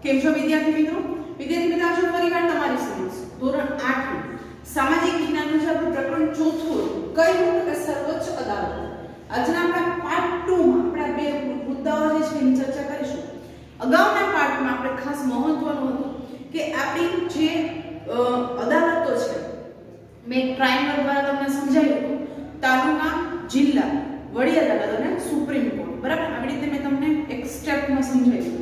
કેમ છો વિદ્યાર્થી મિત્રો? વિદ્યાર્થી મિત્રો આજે ફરીવાર તમારી સમક્ષ ધોરણ 8 સામાજિક વિજ્ઞાનનું જે આપણું પ્રકરણ ચોથું કયું કે સર્વોચ્ચ અદાલત. આજના આપણા પાર્ટ 2 માં આપણે બે મુદ્દાઓ જે છે એની ચર્ચા કરીશું. અગાઉના પાર્ટમાં આપણે ખાસ મહત્વનું હતું કે આપણી જે અદાલતો છે મેં ટ્રાયંગલ દ્વારા તમને સમજાવ્યું હતું. તાલુકા, જિલ્લા, વડી અદાલત અને સુપ્રીમ કોર્ટ. બરાબર, આવી રીતે મેં તમને એક સ્ટેપમાં સમજાવ્યું.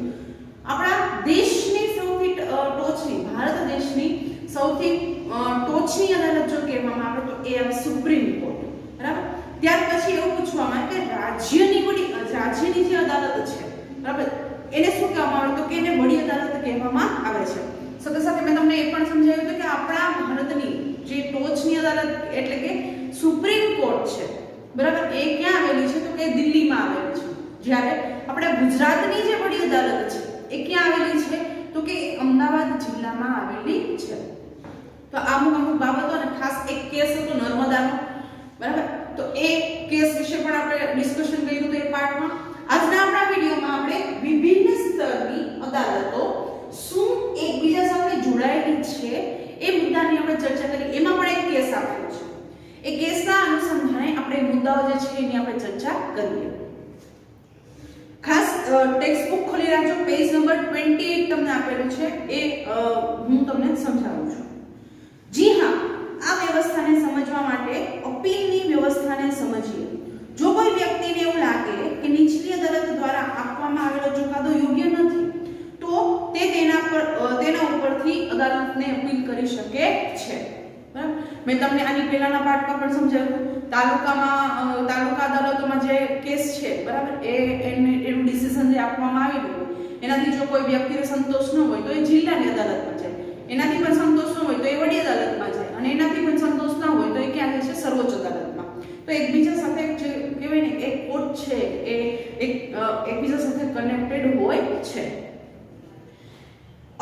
આપણા દેશની સૌથી ટોચની, ભારત દેશની સૌથી ટોચની અદાલત જો કહેવામાં આવે તો એ આવે સુપ્રીમ કોર્ટ. બરાબર, ત્યાર પછી એવું પૂછવામાં આવે કે રાજ્યની જે અદાલત છે, બરાબર, એને શું કહેવામાં આવે તો કે એને વડી અદાલત કહેવામાં આવે છે. સાથે સાથે મેં તમને એ પણ સમજાવ્યું હતું કે આપણા ભારતની જે ટોચની અદાલત એટલે કે સુપ્રીમ કોર્ટ છે, બરાબર, એ ક્યાં આવેલી છે તો કે દિલ્હીમાં આવેલી છે. જ્યારે આપણે ગુજરાતની જે વડી અદાલત છે એ ક્યાં આવેલી છે તો કે અમદાવાદ જિલ્લામાં આવેલી છે. તો અમુક બાબતો અને ખાસ એક કેસ હતો નર્મદાનો, બરાબર, તો એ કેસ વિશે પણ આપણે ડિસ્કશન કર્યું હતું એ પાર્ટમાં. આજના આપણા વિડિયોમાં આપણે વિભિન્ન સ્તરની અદાલતો શું એકબીજા સાથે જોડાયેલી છે એ મુદ્દાની આપણે ચર્ચા કરી. એમાં પણ એક કેસ આપેલો છે. એ કેસના અનુસંધાને આપણે મુદ્દાઓ જે છે એની આપણે ચર્ચા કરીએ. ખાસ ટેક્સ્ટ બુક ખોલી રાખજો. પેજ નંબર 28 તમને આપેલું છે, એ હું તમને સમજાવું છું. જી હા, આ વ્યવસ્થાને સમજવા માટે અપીલની વ્યવસ્થાને સમજીએ. જો કોઈ વ્યક્તિને એવું લાગે કે નીચલી અદાલત દ્વારા આપવામાં આવેલો ચુકાદો યોગ્ય નથી તો તે તેના ઉપરથી અદાલતને અપીલ કરી શકે છે. બરાબર, મેં તમને આની પહેલાના પાઠમાં પણ સમજાવ્યું. તાલુકા અદાલતોમાં જે કેસ છે, બરાબર, એનું ડિસિઝન જે આપવામાં આવેલું એનાથી જો કોઈ વ્યક્તિને સંતોષ ન હોય તો એ જિલ્લાની અદાલતમાં જાય, એનાથી પણ સંતોષ ન હોય તો એ વડી અદાલતમાં જાય, અને એનાથી પણ સંતોષ ન હોય તો એ ક્યાં જાય છે સર્વોચ્ચ અદાલતમાં. તો એકબીજા સાથે જે કહેવાય ને એક કોર્ટ છે એ એકબીજા સાથે કનેક્ટેડ હોય છે.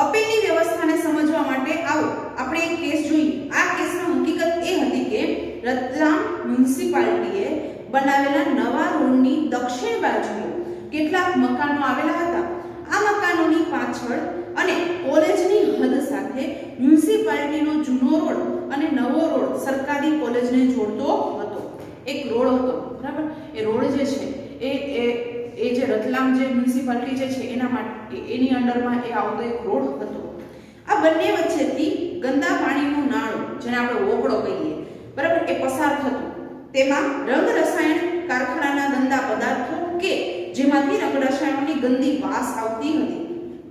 અપીલની વ્યવસ્થાને સમજવા માટે આવો આપણે એક કેસ જોઈએ. આ કેસમાં હકીકત એ હતી કે રતલામ મ્યુનિસિપાલિટીએ બનાવેલા નવા રોડની દક્ષિણ બાજુએ કેટલાક મકાનો આવેલા હતા. આ મકાનોની પાછળ અને કોલેજની હદ સાથે મ્યુનિસિપાલિટીનો જૂનો રોડ અને નવો રોડ સરકારી કોલેજને જોડતો હતો. એક રોડ હતો, બરાબર. એ રોડ જે છે એ જે રતલામ જે મ્યુનિસિપાલિટી જે છે એના માટે એની અંડરમાં એ આવતો એક રોડ હતો. આ બંને વચ્ચેથી ગંદા પાણીનું નાળું, જેને આપણે વોકળો કહીએ, બરાબર, એ પસાર થતું. તેમાં રંગ રસાયણ કારખાનાના ગંદા પદાર્થો કે જેમાંથી રંગ રસાયણોની ગંદી વાસ આવતી હતી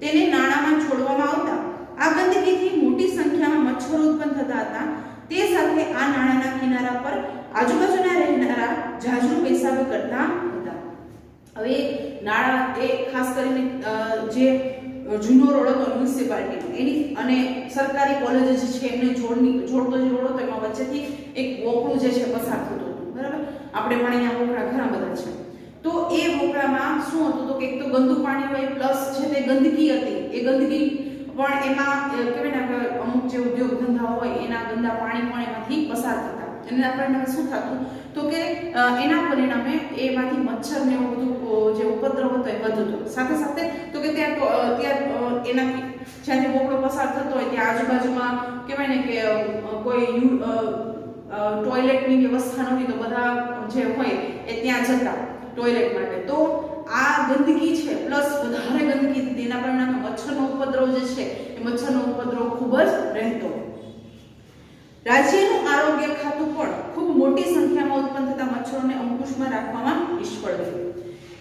તેને નાળામાં છોડવામાં આવતા. આ ગંદકીથી મોટી સંખ્યામાં મચ્છરો ઉત્પન્ન થતા હતા. તે સાથે આ નાળાના કિનારા પર આજુબાજુના રહેનારા જાજરૂ પેશાબ કરતા હતા. હવે નાળા એ ખાસ કરીને જે જૂનો રોડ હતો મ્યુનિસિપાલિટી એની અને સરકારી કોલેજ જે છે એમને જોડતો જે રોડ હતો એમાં વચ્ચેથી એક વોકળું જે છે પસાર થતું હતું. બરાબર, આપણે પણ અહીંયા વોકળા ઘણા બધા છે. તો એ વોકળામાં શું હતું તો કે એક તો ગંદુ પાણી હોય પ્લસ છે તે ગંદકી હતી. એ ગંદકી પણ એમાં કહેવાય ને અમુક જે ઉદ્યોગ ધંધા હોય એના ગંદા પાણી પણ એમાંથી પસાર થતા. એના પરિણામે શું થતું તો કે એના પરિણામે એમાંથી મચ્છર ને એવું બધું જે ઉપદ્રવ હતો એ વધતો. સાથે સાથે તો કે ત્યાં એનાથી જ્યાંથી વોકળો પસાર થતો હોય ત્યાં આજુબાજુમાં કહેવાય ને કે કોઈ ટોયલેટની વ્યવસ્થા ન હોય તો બધા જે હોય એ ત્યાં જતા ટોયલેટ માટે. તો આ ગંદકી છે પ્લસ વધારે ગંદકી તેના પરિણામે મચ્છરનો ઉપદ્રવ જે છે એ મચ્છરનો ઉપદ્રવ ખૂબ જ રહેતો. રાજ્યનું આરોગ્ય ખાતું પણ ખૂબ મોટી સંખ્યામાં ઉત્પન્ન થતા મચ્છરોને અંકુશમાં રાખવામાં નિષ્ફળ ગયું.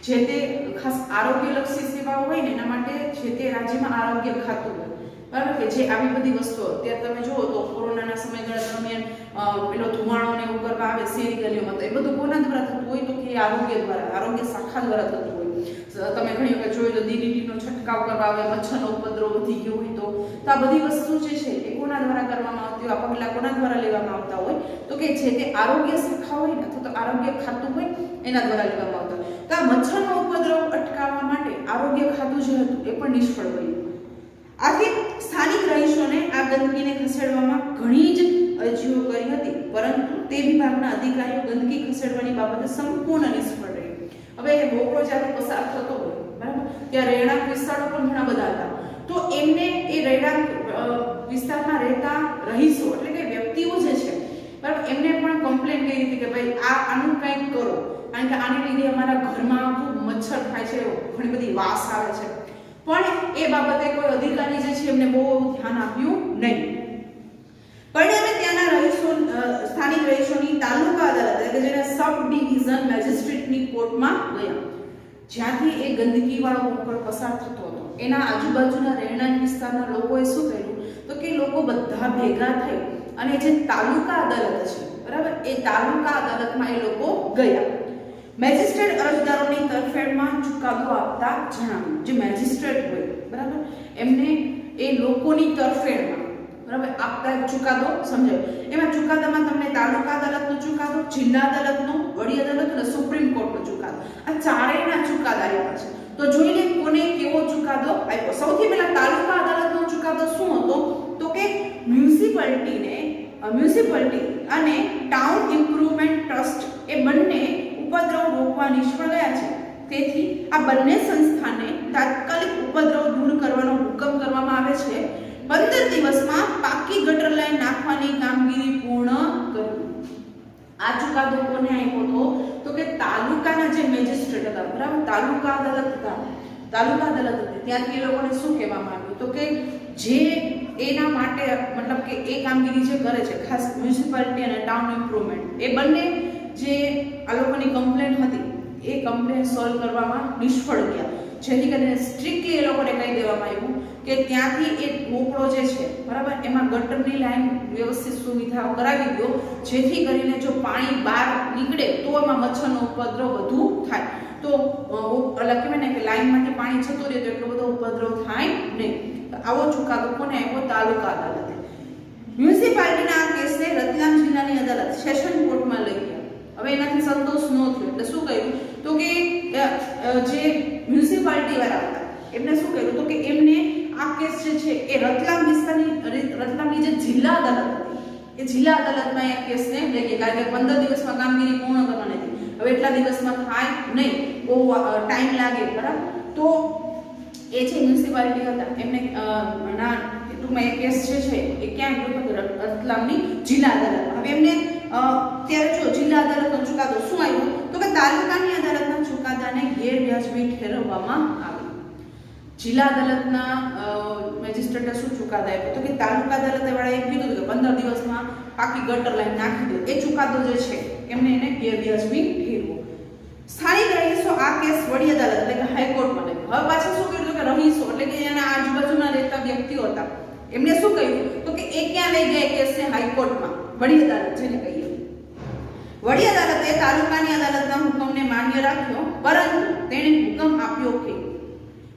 જે તે ખાસ આરોગ્યલક્ષી સેવાઓ હોય ને એના માટે જે તે રાજ્યમાં આરોગ્ય ખાતું હોય, બરાબર, કે જે આવી બધી વસ્તુઓ અત્યારે તમે જુઓ તો કોરોનાના સમયગાળા દરમિયાન પેલો ધુમાડો ને એવું કરવા આવે શેરી ગલીઓમાં, તો એ બધું કોના દ્વારા થતું હોય તો કે આરોગ્ય શાખા દ્વારા થતું હોય. તમે ઘણી વખત જોયું તો DDTનો છંટકાવ કરવા આવે, મચ્છરનો ઉપદ્રવ વધી ગયો હોય તો આ બધી વસ્તુ જે છે એ કોના દ્વારા કરવામાં આવતી હોય, આ પગલાં કોના દ્વારા લેવામાં આવતા હોય તો કે જે તે આરોગ્ય શાખા હોય ને અથવા તો આરોગ્ય ખાતું હોય એના દ્વારા લેવામાં આવતા હોય. તો આ મચ્છરનો ઉપદ્રવ અટકાવવા માટે આરોગ્ય ખાતું જે હતું એ પણ નિષ્ફળ ગયું. આથી સ્થાનિક રહીશોને આ ગંદકીને ખસેડવામાં ઘણી જ અરજીઓ કરી હતી, પરંતુ તે વિભાગના અધિકારીઓ ગંદકી ખસેડવાની બાબતે સંપૂર્ણ નિષ્ફળ રહ્યા. હવે વોકળો જ્યારે પસાર થતો હોય, બરાબર, ત્યાં રહેણાંક વિસ્તારો પણ ઘણા બધા હતા. તો એમને એ રહેણાંક વિસ્તારમાં રહેતા રહીશો એટલે કે વ્યક્તિઓ જે છે બરાબર, એમને પણ કમ્પ્લેન કરી હતી કે ભાઈ આનું કંઈક કરો, કારણ કે આને લીધે અમારા ઘરમાં ખૂબ મચ્છર થાય છે, ઘણી બધી વાસ આવે છે, પણ એ બાબતે કોઈ અધિકારી જે છે એમને બહુ ધ્યાન આપ્યું નહીં. પરિણામે ત્યાંના રહીશો સ્થાનિક રહીશોની તાલુકા અદાલત એટલે કે જેને સબ ડિવિઝન મેજિસ્ટ્રેટની કોર્ટમાં ગયા, જ્યાંથી એ ગંદકીવાળો રોડ પસાર થતો હતો. એના આજુબાજુના રહેણાંક વિસ્તારના લોકોએ શું કર્યું તો કે લોકો બધા ભેગા થઈ અને જે તાલુકા અદાલત છે બરાબર, એ તાલુકા અદાલતમાં એ લોકો ગયા. મેજિસ્ટ્રેટ અરજદારોની તરફેણમાં ચુકાદો આપતા જણાવ્યું, જે મેજિસ્ટ્રેટ હોય બરાબર એમને એ લોકોની તરફેણમાં બરાબર આપતા ચુકાદો સમજાયો. એમાં ચુકાદામાં તમને તાલુકા અદાલતનો ચુકાદો, જિલ્લા અદાલતનો, વડી અદાલત અને સુપ્રીમ કોર્ટનો ચુકાદો, આ ચારેયના ચુકાદા આપ્યા છે. તો જોઈને કોને કેવો ચુકાદો આપ્યો. સૌથી પહેલા તાલુકા અદાલતનો ચુકાદો શું હતો તો કે મ્યુનિસિપાલિટી અને ટાઉન ઇમ્પ્રુવમેન્ટ ટ્રસ્ટ એ બંને ઉપદ્રવ રોકવા નિષ્ફળ ગયા છે. તેથી આ બંને સંસ્થાને તાત્કાલિક ઉપદ્રવ દૂર કરવાનો હુકમ કરવામાં આવે છે. 15 દિવસમાં પાકી ગટર લાઈન નાખવાની કામગીરી પૂર્ણ કરવી. આ ચુકાદો કોને આપ્યો હતો તો કે તાલુકાના જે મેજિસ્ટ્રેટ હતા બરાબર, તાલુકા અદાલત હતી, ત્યાંથી એ લોકોને શું કહેવામાં આવ્યું તો કે જે એના માટે મતલબ કે એ કામગીરી જે કરે છે ખાસ મ્યુનિસિપાલિટી અને ટાઉન ઇમ્પ્રુવમેન્ટ, એ બંને જે આ લોકોની કમ્પ્લેન હતી એ કમ્પ્લેન સોલ્વ કરવામાં નિષ્ફળ ગયા, જેથી કરીને સ્ટ્રિક્ટલી એ લોકોને કહી દેવામાં આવ્યું કે ત્યાંથી એ ઢોકળો જે છે બરાબર એમાં ગટરની લાઈન વ્યવસ્થિત સુવિધાઓ કરાવી દો, જેથી કરીને જો પાણી બહાર નીકળે તો એમાં મચ્છરનો ઉપદ્રવ વધુ થાય. તો અલગ કહેવાય ને કે લાઈનમાંથી પાણી જતું રહે તો એટલો બધો ઉપદ્રવ થાય નહીં. આવો ચુકાદો કોને આપ્યો? તાલુકા અદાલતે. મ્યુનિસિપાલિટીના આ કેસને રતલામ જિલ્લાની અદાલત સેશન કોર્ટમાં લઈ ગયા. હવે એનાથી સંતોષ ન થયો એટલે શું કર્યું તો કે જે મ્યુનિસિપાલિટી વાળા હતા એમને શું કર્યું તો કે એમને આ કેસ જે છે એ રતલામની જે જિલ્લા અદાલત હતી એ જિલ્લા અદાલતમાં એ કેસને લઈ ગયા, કારણ કે 15 દિવસમાં કામગીરી પૂર્ણ કરવાની હતી. હવે એટલા દિવસમાં થાય નહીં, બહુ ટાઈમ લાગે બરાબર. તો એ જે મ્યુનિસિપાલિટી હતા એમને ટૂંકમાં એ કેસ જે છે એ ક્યાં ગયો? રતલામની જિલ્લા અદાલતમાં. હવે એમને ત્યારે જો જિલ્લા અદાલતનો ચુકાદો શું આવ્યો તો કે તાલુકાની અદાલતના ચુકાદાને ગેરવ્યાજબી ઠેરવવામાં આવ્યો. જિલ્લા અદાલતના મેજિસ્ટ્રેટે શું ચુકાદો આપ્યો તો કે તાલુકા અદાલતે વાળાએ એમ કીધું કે 15 દિવસમાં પાકી ગટર લાઈન નાખી દો. એ ચુકાદો જે છે એમને એને ગેરવ્યાજબી ઠેરવો. સ્થાનિક રહીશો આ કેસ વડી અદાલત એટલે કે હાઈકોર્ટમાં લઈ ગયા. હવે પાછા શું કર્યું કે રહીશો એટલે કે એના આજુબાજુના રહેતા વ્યક્તિઓ હતા એમને શું કહ્યું તો કે એ ક્યાં લઈ ગયા કેસને? હાઈકોર્ટમાં, વડી અદાલત જેને કહીએ. વડી અદાલતે તાલુકાની અદાલતના હુકમને માન્ય રાખ્યો, પરંતુ તેણે હુકમ આપ્યો કે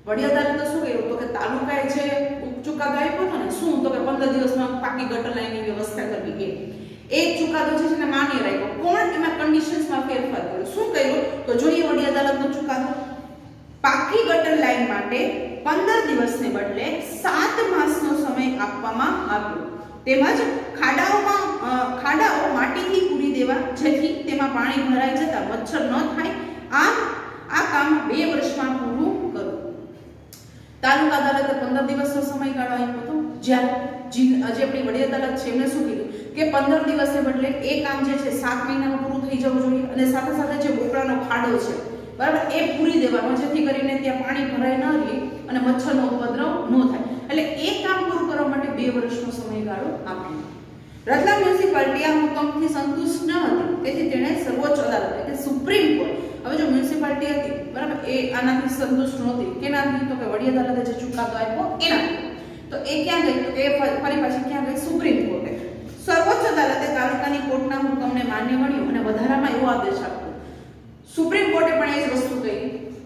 વડી અદાલતે શું કહ્યું તો કે તાલુકાએ જે ચુકાદો આપ્યો હતો ને શું તો કે 15 દિવસમાં પાકી ગટર લાઈનની વ્યવસ્થા કરવી એ ચુકાદો છે એને માન્ય રાખ્યો. કોણ એમાં કન્ડિશન્સમાં ફેરફાર કર્યો? શું કર્યું તો જોઈએ વડી અદાલતનો ચુકાદો. પાકી ગટર લાઈન માટે 15 દિવસને બદલે 7 માસનો સમય આપવામાં આવ્યો. તેમજ ખાડાઓ માટીથી પૂરી દેવા, જેથી તેમાં પાણી ભરાઈ જતા મચ્છર ન થાય. આ કામ 2 વર્ષમાં પૂરું કરવું. તાલુકા અદાલતે 15 દિવસનો સમયગાળો આપ્યો હતો, જ્યારે જે આપણી વડી અદાલત છે એમને શું કીધું કે 15 દિવસને બદલે એ કામ જે છે 7 મહિનામાં પૂરું થઈ જવું જોઈએ, અને સાથે સાથે જે બોકડાનો ખાડો છે બરાબર એ પૂરી દેવાનો, જેથી કરીને ત્યાં પાણી ભરાઈ ન રહે અને મચ્છરનો ઉપદ્રવ ન થાય. એટલે એ કામ પૂરું કરવા માટે 2 વર્ષનો સમયગાળો આપ્યો. રતલામ મ્યુનિસિપાલિટી આ હુકમથી સંતુષ્ટ ન હતી, તેથી તેણે સર્વોચ્ચ અદાલત એટલે સુપ્રીમ કોર્ટ, હવે જો મ્યુનિસિપાલિટી હતી બરાબર એ આનાથી સંતુષ્ટ નહોતી, કેનાથી તો કે વડી અદાલતે જે ચુકાદો આપ્યો એનાથી. તો એ ક્યાં ગઈ તો એ ફરી પાછી ક્યાં ગઈ? સુપ્રીમ કોર્ટે. સર્વોચ્ચ અદાલતે તાલુકાની કોર્ટના હુકમને માન્ય ગણ્યો અને વધારામાં એવો આદેશ આપ્યો. સુપ્રીમ કોર્ટે પણ એ જ વસ્તુ કહી,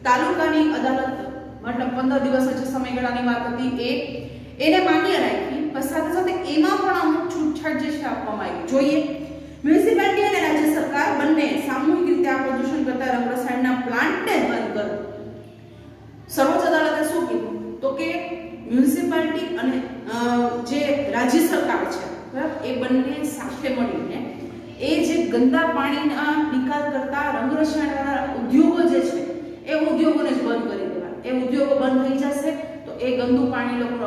તાલુકાની અદાલત મતલબ 15 દિવસ જે સમયગાળાની વાત હતી એને માન્ય રાખી, પણ સાથે સાથે એમાં પણ અમુક છૂટછાટ જે છે આપવામાં આવી. જોઈએ મ્યુનિસિપાલિટી અને રાજ્ય સરકાર બંને સામૂહિક રીતે આ પ્રદૂષણ કરતા રંગરસાયણના પ્લાન્ટને બંધ કરો. સર્વોચ્ચ અદાલતે શું કીધું તો કે મ્યુનિસિપાલિટી અને જે રાજ્ય સરકાર છે બરાબર એ બંને સાથે મળીને એ જે ગંદા પાણીના નિકાલ કરતા રંગરસાયણવાળા ઉદ્યોગો જે છે એ ઉદ્યોગોને જ બંધ કરી દેવા. એ ઉદ્યોગો બંધ થઈ જશે તો એ ગંદુ પાણી લોકો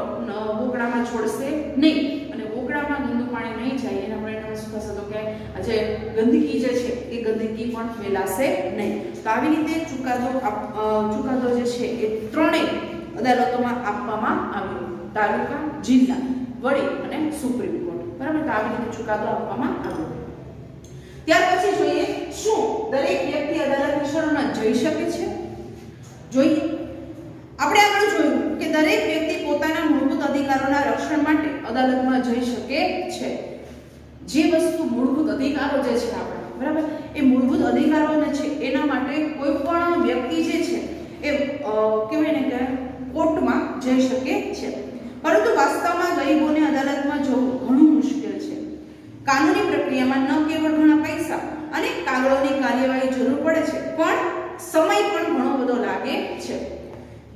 વોકળામાં છોડશે નહીં, અને વોકળામાં ગંદુ પાણી નહીં જાય એના પરિણામે શું થશે તો કે આ જે ગંદકી જે છે એ ગંદકી પણ ફેલાશે નહીં. તો આવી રીતે ચુકાદો જે છે એ ત્રણેય અદાલતોમાં આપવામાં આવ્યો, તાલુકા, જિલ્લા, વડી અને સુપ્રીમ કોર્ટ. બરાબર, તો આવી રીતે ચુકાદો આપવામાં આવ્યો. ત્યાર પછી જોઈએ શું દરેક વ્યક્તિ અદાલતની શરણમાં જઈ શકે છે. જોઈએ આપણે આગળ જોયું કે દરેક વ્યક્તિ પોતાના મૂળભૂત અધિકારોના રક્ષણ માટે અદાલતમાં જઈ શકે છે. જે વસ્તુ મૂળભૂત અધિકારો જે છે આપણા, બરાબર, એ મૂળભૂત અધિકારોને છે એના માટે કોઈ પણ વ્યક્તિ જે છે એ કહેવાય ને કે કોર્ટમાં જઈ શકે છે. પરંતુ વાસ્તવમાં ગરીબોને અદાલતમાં જવું ઘણું મુશ્કેલ છે. કાનૂની પ્રક્રિયામાં ન કેવળ ઘણા પૈસા અને કાગળોની કાર્યવાહી જરૂર પડે છે, પણ સમય પણ ઘણો બધો લાગે છે.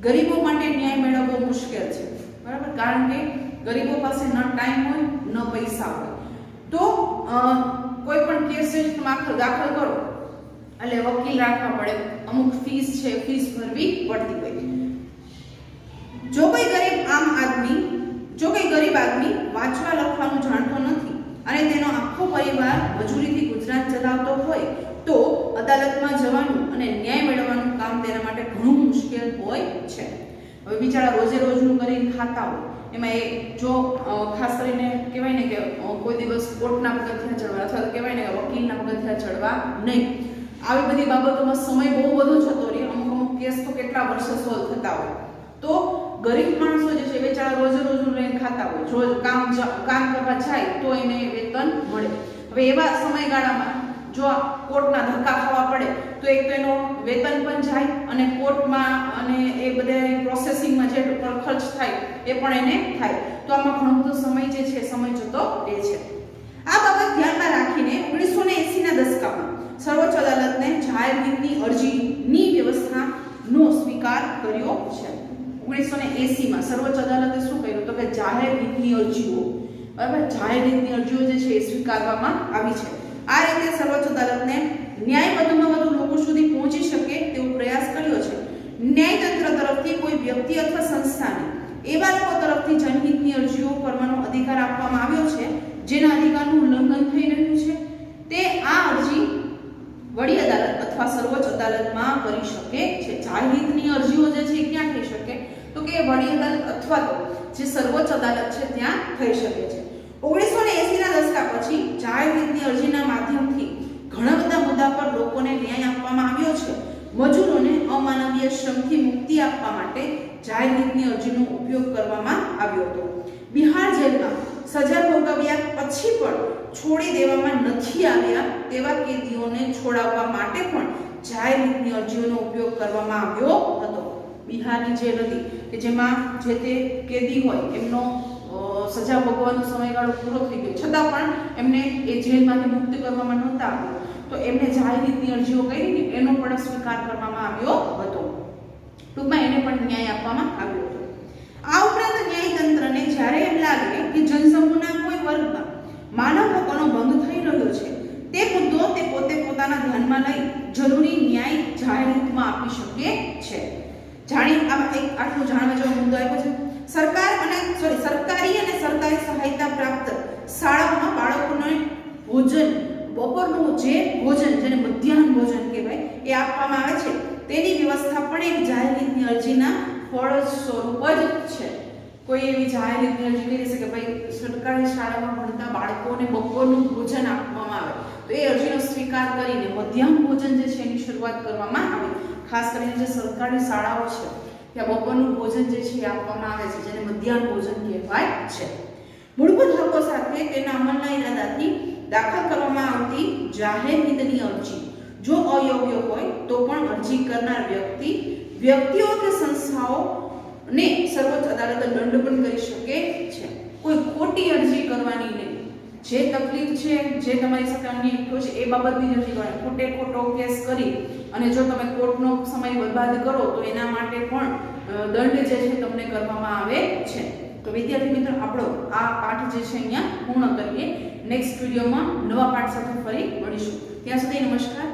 ગરીબો માટે ન્યાય મેળવવો મુશ્કેલ છે, બરાબર, કારણ કે ગરીબો પાસે ન ટાઈમ હોય ન પૈસા હોય. તો કોઈ પણ કેસ દાખલ કરો એટલે વકીલ રાખવા પડે, અમુક ફીસ છે ફીસ ભરવી પડતી હોય. જો કોઈ ગરીબ આદમી વાંચવા લખવાનું જાણતો નથી અને તેનો આખો પરિવાર મજૂરીથી ગુજરાન ચલાવતો હોય તો અદાલતમાં જવાનું અને ન્યાય મેળવવાનું કામ તેના માટે ઘણું મુશ્કેલ હોય છે. હવે બિચારા રોજે રોજનું કરીને ખાતા હોય, એમાં એ જો ખાસ કરીને કહેવાય ને કે કોઈ દિવસ કોર્ટના પગથિયાં ચડવા અથવા તો કહેવાય ને કે વકીલના પગથિયાં ચડવા નહીં. આવી બધી બાબતોમાં સમય બહુ બધો જતો રહે. અમુક કેસ તો કેટલા વર્ષો સોલ્વ થતા હોય. તો ગરીબ માણસો જે છે બેચારા રોજે રોજનું લઈને ખાતા હોય, રોજ કામ કરવા જાય તો એને વેતન મળે. હવે એવા સમયગાળામાં જો કોર્ટના ધક્કા ખાવા પડે તો એક તો એનો વેતન પણ જાય અને કોર્ટમાં અને એ બધા પ્રોસેસિંગમાં જે ખર્ચ થાય એ પણ એને થાય. તો આમાં ઘણો બધો સમય જે છે સમય જતો રહે છે. આ બાબત ધ્યાનમાં રાખીને 1980ના દશકમાં સર્વોચ્ચ અદાલતને જાહેર હિતની અરજીની વ્યવસ્થાનો સ્વીકાર કર્યો છે. 1980માં સર્વોચ્ચ અદાલતે શું કર્યું તો કે જાહેર હિતની અરજીઓ, બરાબર, જાહેર હિતની અરજીઓ જે છે એ સ્વીકારવામાં આવી છે. આ રીતે સર્વોચ્ચ અદાલતને ન્યાય વધુમાં વધુ લોકો સુધી પહોંચી શકે તેવો પ્રયાસ કર્યો છે. ન્યાયતંત્ર તરફથી કોઈ વ્યક્તિ અથવા સંસ્થાને એવા લોકો તરફથી જનહિતની અરજીઓ કરવાનો અધિકાર આપવામાં આવ્યો છે જેના અધિકારનું ઉલ્લંઘન થઈ રહ્યું છે. તે આ અરજી વડી અદાલત અથવા સર્વોચ્ચ અદાલતમાં કરી શકે છે. જાહેર હિતની અરજીઓ જે છે ક્યાં થઈ શકે તો કે વડી અદાલત અથવા તો જે સર્વોચ્ચ અદાલત છે ત્યાં થઈ શકે છે. 1980ના દશકા પછી જાહેર હિતની અરજીના માધ્યમથી ઘણા બધા મુદ્દા પર લોકોને ન્યાય આપવામાં આવ્યો છે. મજૂરોને અમાનવીય શ્રમથી મુક્તિ આપવા માટે જાહેર હિતની અરજીનો ઉપયોગ કરવામાં આવ્યો હતો. બિહાર જેલમાં સજા ભોગવ્યા પછી પણ છોડી દેવામાં નથી આવ્યા તેવા કેદીઓને છોડાવવા માટે પણ જાહેર હિતની અરજીઓનો ઉપયોગ કરવામાં આવ્યો હતો. બિહારની જેલ હતી કે જેમાં જે તે કેદી હોય એમનો સજા ભોગવવાનો સમયગાળો પૂરો થઈ ગયો છતાં પણ એમને એ જેલમાંથી મુક્ત કરવામાં નહોતા આવ્યો, તો એમને જાહેર હિતની અરજીઓ કરી એનો પણ સ્વીકાર કરવામાં આવ્યો હતો. ટૂંકમાં એને પણ ન્યાય આપવામાં આવ્યો હતો. આ ઉપરાંત ન્યાયતંત્રને જ્યારે એમ લાગે કે જનસમૂહના કોઈ વર્ગમાં માનવ હકોનો ભંગ થઈ રહ્યો છે તે મુદ્દો તે પોતે પોતાના ધ્યાનમાં લઈ જરૂરી ન્યાય જાહેર હિતમાં આપી શકે છે. આટલું જાણવા જેવો મુદ્દો આપ્યો છે. સરકારી અને સરકારી સહાયતા પ્રાપ્ત શાળાઓમાં બાળકોને ભોજન, બપોરનું જે ભોજન જેને મધ્યાહન ભોજન કહેવાય એ આપવામાં આવે છે તેની વ્યવસ્થા પણ એક જાહેર હિતની અરજીના ફરજ સ્વરૂપ જ છે. કોઈ એવી જાહેર હિતની અરજી કરી છે કે ભાઈ સરકારી શાળામાં ભણતા બાળકોને બપોરનું ભોજન આપવામાં આવે, તો એ અરજીનો સ્વીકાર કરીને મધ્યાહન ભોજન જે છે એની શરૂઆત કરવામાં આવે. ખાસ કરીને જે સરકારી શાળાઓ છે ત્યાં બપોરનું ભોજન જે છે એ આપવામાં આવે છે જેને મધ્યાહન ભોજન કહેવાય છે. મૂળભૂત હકો સાથે તેના અમલના ઈરાદાથી દાખલ કરવામાં આવતી જાહેર હિતની અરજી જો અયોગ્ય હોય તો પણ અરજી કરનાર વ્યક્તિઓ કે સંસ્થાઓને સર્વોચ્ચ અદાલત દંડ પણ કરી શકે છે. કોઈ ખોટી અરજી કરવાની નહીં. જે તકલીફ છે, જે તમારી સાથે અન્યાય થયો છે એ બાબતની અરજી કરવાની. ખોટો કેસ કરી અને જો તમે કોર્ટનો સમય બરબાદ કરો તો એના માટે પણ દંડ જે છે તમને કરવામાં આવે છે. તો વિદ્યાર્થી મિત્રો, આપણો આ પાઠ જે છે અહીંયા પૂર્ણ કરીએ. નેક્સ્ટ વિડીયોમાં નવા પાઠ સાથે ફરી મળીશું. ત્યાં સુધી નમસ્કાર.